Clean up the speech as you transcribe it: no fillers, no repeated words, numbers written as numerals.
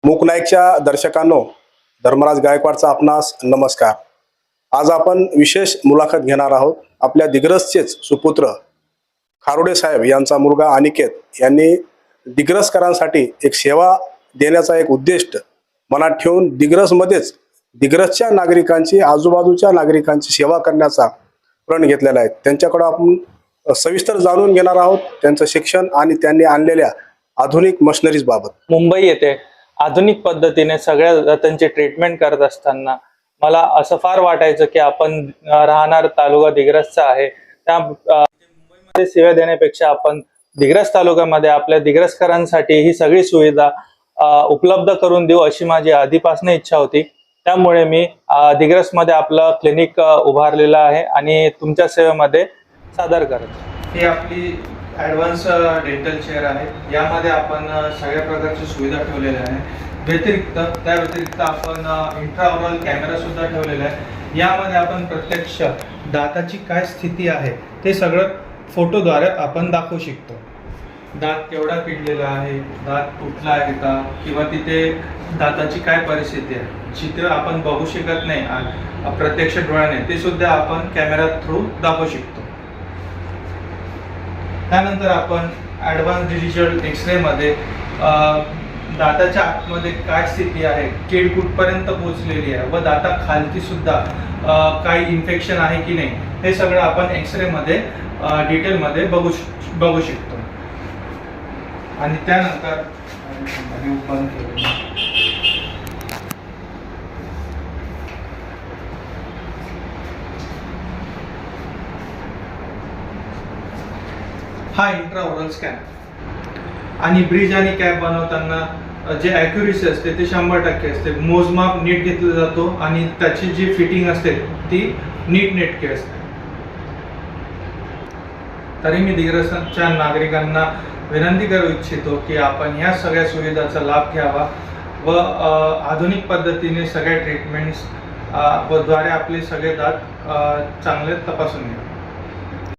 मूकनाईकच्या दर्शकांनो, धर्मराज गायकवाडचा आपणास नमस्कार। आज आपण विशेष मुलाखत घेणार आहोत। आपल्या दिग्रसचेच सुपुत्र खारोडे साहेब यांचा मुलगा अनिकेत यांनी दिग्रसकरांसाठी एक सेवा देण्याचा एक उद्दिष्ट मनात ठेवून दिग्रसमध्येच दिग्रसच्या नागरिकांची, आजूबाजूच्या नागरिकांची सेवा करण्याचा प्रण घेतलेला आहे। त्यांच्याकडे आपण सविस्तर जाणून घेणार आहोत त्यांचं शिक्षण आणि त्यांनी आणलेल्या आधुनिक मशिनरीज बाबत। मुंबई येथे आधुनिक पद्धतीने सगळ्या दातांची ट्रीटमेंट करत असताना मला असं फार वाटायचं की आपण राहणार तालुका दिग्रसचा आहे, त्या मुंबईमध्ये सेवा देण्यापेक्षा आपण दिग्रस तालुक्यामध्ये आपल्या दिग्रसकरांसाठी ही सगळी सुविधा उपलब्ध करून देऊ अशी माझी आधीपासून इच्छा होती। त्यामुळे मी दिग्रसमध्ये आपलं क्लिनिक उभारलेलं आहे आणि तुमच्या सेवेमध्ये सादर करतो। ही आपली ॲडव्हान्स डेंटल चेअर आहे। यामध्ये आपण सगळ्या प्रकारची सुविधा ठेवलेल्या आहे। त्या व्यतिरिक्त आपण इंट्राओरल कॅमेरा सुद्धा ठेवलेला आहे। यामध्ये आपण प्रत्यक्ष दाताची काय स्थिती आहे ते सगळं फोटोद्वारे आपण दाखवू शकतो। दात केवढा किडलेला आहे, दात तुटला आहे का, किंवा तिथे दाताची काय परिस्थिती आहे, चित्र आपण बघू शकत नाही प्रत्यक्ष डोळ्याने, ते सुद्धा आपण कॅमेरा थ्रू दाखवू शकतो। त्यानंतर आपण ॲडव्हान्स डिजिटल एक्सरे मध्ये दाताच्या आतमध्ये काय स्थिती आहे, कीड कुठपर्यंत पोहोचलेली आहे व दाताखालती सुद्धा काही इन्फेक्शन आहे की नाही, हे सगळं आपण एक्सरे मध्ये डिटेलमध्ये बघू शकतो। आणि त्यानंतर हा इंट्राओरल स्कॅन आणि ब्रिज आणि कॅप बनवताना जे ॲक्युरेसी असते ते 100% असते। मोजमाप नीट घेतला जातो आणि त्याची जी फिटिंग असते ती नीटनेटकी असते। तरी मी दिग्रसच्या नागरिकांना विनंती करू इच्छितो की आपण ह्या सगळ्या सुविधांचा लाभ घ्यावा व आधुनिक पद्धतीने सगळ्या ट्रीटमेंट्स व द्वारे आपले सगळे दात चांगले तपासून घ्यावे।